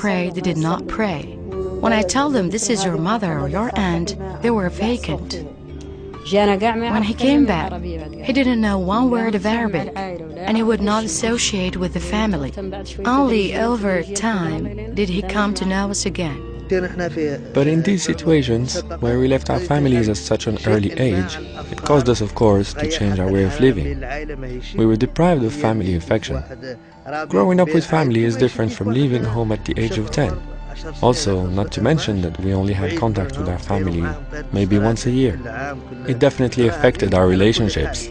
pray, they did not pray. When I tell them this is your mother or your aunt, they were vacant. When he came back, he didn't know one word of Arabic, and he would not associate with the family. Only over time did he come to know us again. But in these situations, where we left our families at such an early age, it caused us, of course, to change our way of living. We were deprived of family affection. Growing up with family is different from leaving home at the age of 10. Also, not to mention that we only had contact with our family maybe once a year. It definitely affected our relationships.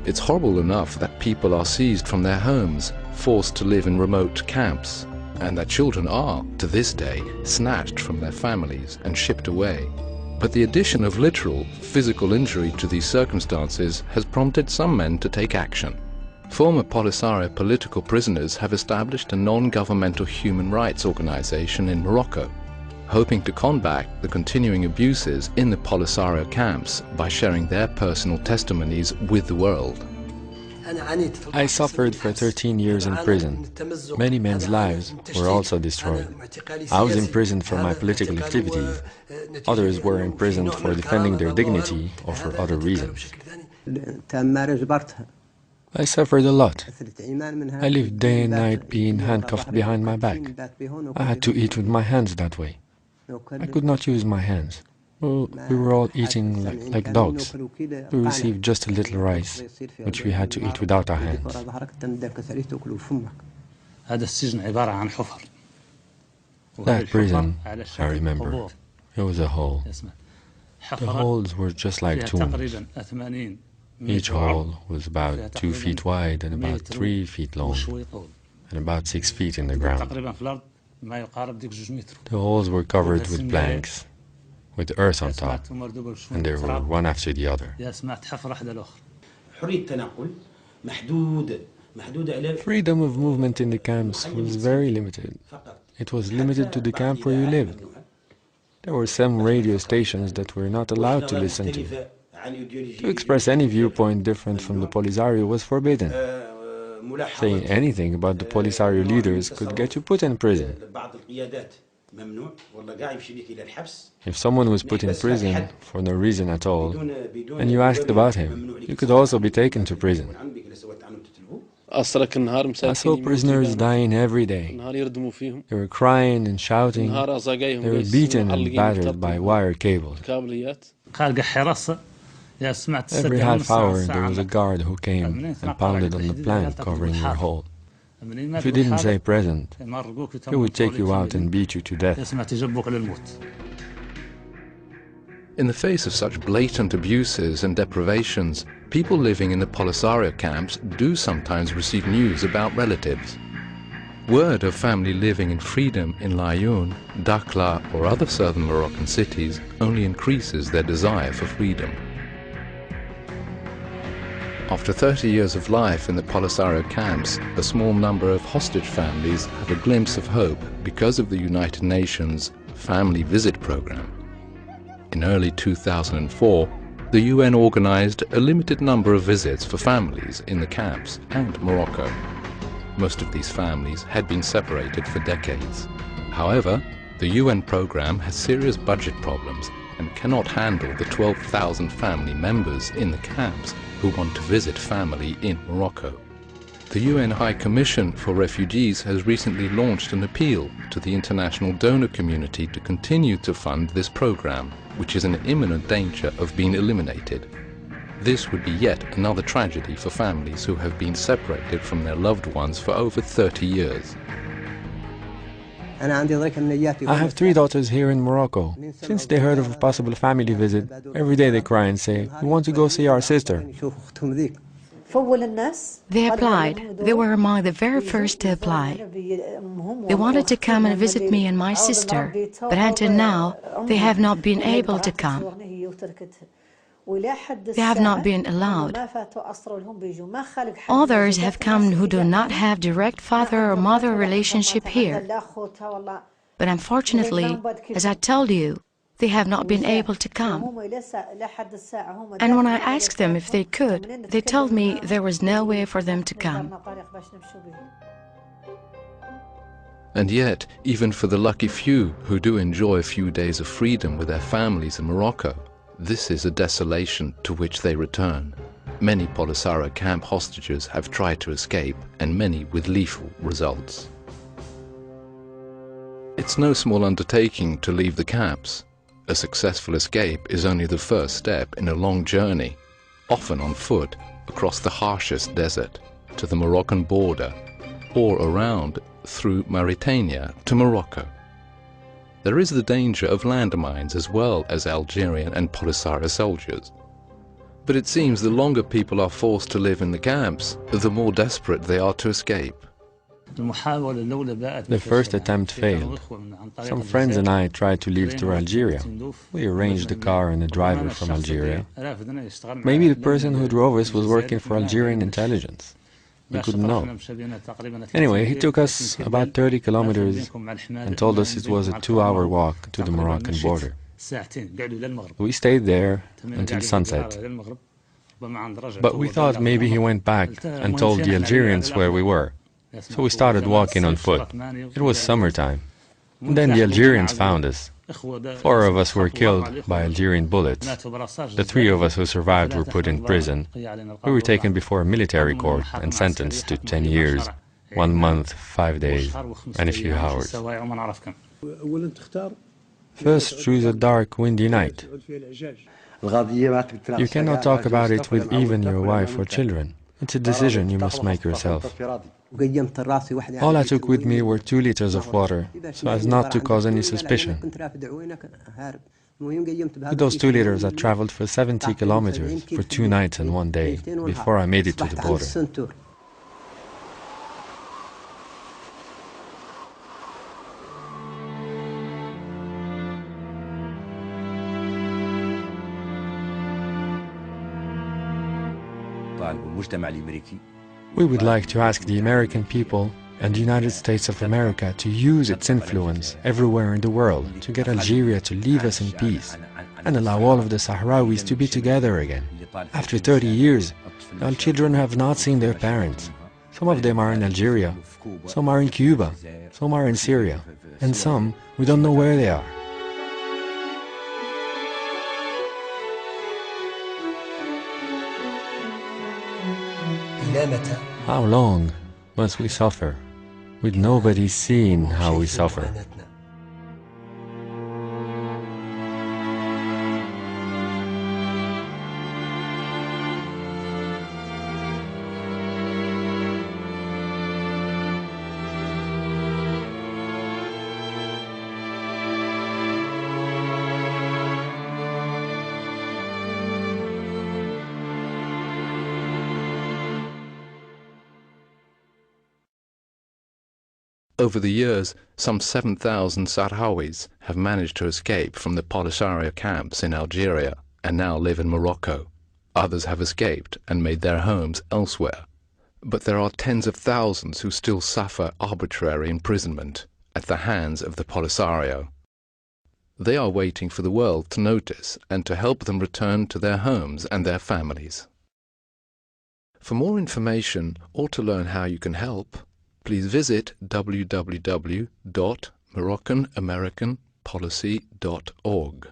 It's horrible enough that people are seized from their homes, forced to live in remote camps, and that children are, to this day, snatched from their families and shipped away. But the addition of literal, physical injury to these circumstances has prompted some men to take action. Former Polisario political prisoners have established a non-governmental human rights organization in Morocco, hoping to combat the continuing abuses in the Polisario camps by sharing their personal testimonies with the world. I suffered for 13 years in prison. Many men's lives were also destroyed. I was imprisoned for my political activities. Others were imprisoned for defending their dignity or for other reasons. I suffered a lot. I lived day and night being handcuffed behind my back. I had to eat with my hands that way. I could not use my hands. Well, we were all eating like dogs. We received just a little rice, which we had to eat without our hands. That prison, I remember, it was a hole. The holes were just like tombs. Each hole was about 2 feet wide and about 3 feet long, and about 6 feet in the ground. The holes were covered with planks, with earth on top, and they were one after the other. Freedom of movement in the camps was very limited. It was limited to the camp where you lived. There were some radio stations that were not allowed to listen to. To express any viewpoint different from the Polisario was forbidden. Saying anything about the Polisario leaders could get you put in prison. If someone was put in prison for no reason at all, and you asked about him, you could also be taken to prison. I saw prisoners dying every day. They were crying and shouting. They were beaten and battered by wire cables. Every half hour there was a guard who came and pounded on the plank covering your hole. If you didn't say present, he would take you out and beat you to death. In the face of such blatant abuses and deprivations, people living in the Polisario camps do sometimes receive news about relatives. Word of family living in freedom in Laayoune, Dakhla or other southern Moroccan cities only increases their desire for freedom. After 30 years of life in the Polisario camps, a small number of hostage families have a glimpse of hope because of the United Nations Family Visit Program. In early 2004, the UN organized a limited number of visits for families in the camps and Morocco. Most of these families had been separated for decades. However, the UN program has serious budget problems and cannot handle the 12,000 family members in the camps who want to visit family in Morocco. The UN High Commission for Refugees has recently launched an appeal to the international donor community to continue to fund this program, which is in imminent danger of being eliminated. This would be yet another tragedy for families who have been separated from their loved ones for over 30 years. I have 3 daughters here in Morocco. Since they heard of a possible family visit, every day they cry and say, "We want to go see our sister." They applied. They were among the very first to apply. They wanted to come and visit me and my sister, but until now, they have not been able to come. They have not been allowed. Others have come who do not have direct father or mother relationship here. But unfortunately, as I told you, they have not been able to come. And when I asked them if they could, they told me there was no way for them to come. And yet, even for the lucky few who do enjoy a few days of freedom with their families in Morocco, this is a desolation to which they return. Many Polisario camp hostages have tried to escape, and many with lethal results. It's no small undertaking to leave the camps. A successful escape is only the first step in a long journey, often on foot, across the harshest desert, to the Moroccan border, or around through Mauritania to Morocco. There is the danger of landmines as well as Algerian and Polisario soldiers. But it seems the longer people are forced to live in the camps, the more desperate they are to escape. The first attempt failed. Some friends and I tried to leave through Algeria. We arranged a car and a driver from Algeria. Maybe the person who drove us was working for Algerian intelligence. We couldn't know. Anyway, he took us about 30 kilometers and told us it was a 2-hour walk to the Moroccan border. We stayed there until sunset. But we thought maybe he went back and told the Algerians where we were. So we started walking on foot. It was summertime. And then the Algerians found us. 4 of us were killed by Algerian bullets. The 3 of us who survived were put in prison. We were taken before a military court and sentenced to 10 years, 1 month, 5 days, and a few hours. First, choose a dark, windy night. You cannot talk about it with even your wife or children. It's a decision you must make yourself. All I took with me were 2 liters of water, so as not to cause any suspicion. With those 2 liters, I traveled for 70 kilometers for 2 nights and 1 day before I made it to the border. We would like to ask the American people and the United States of America to use its influence everywhere in the world to get Algeria to leave us in peace and allow all of the Sahrawis to be together again. After 30 years, our children have not seen their parents. Some of them are in Algeria, some are in Cuba, some are in Syria, and some we don't know where they are. How long must we suffer with nobody seeing how we suffer? Over the years, some 7,000 Sahrawis have managed to escape from the Polisario camps in Algeria and now live in Morocco. Others have escaped and made their homes elsewhere. But there are tens of thousands who still suffer arbitrary imprisonment at the hands of the Polisario. They are waiting for the world to notice and to help them return to their homes and their families. For more information or to learn how you can help, please visit www.moroccanamericanpolicy.org.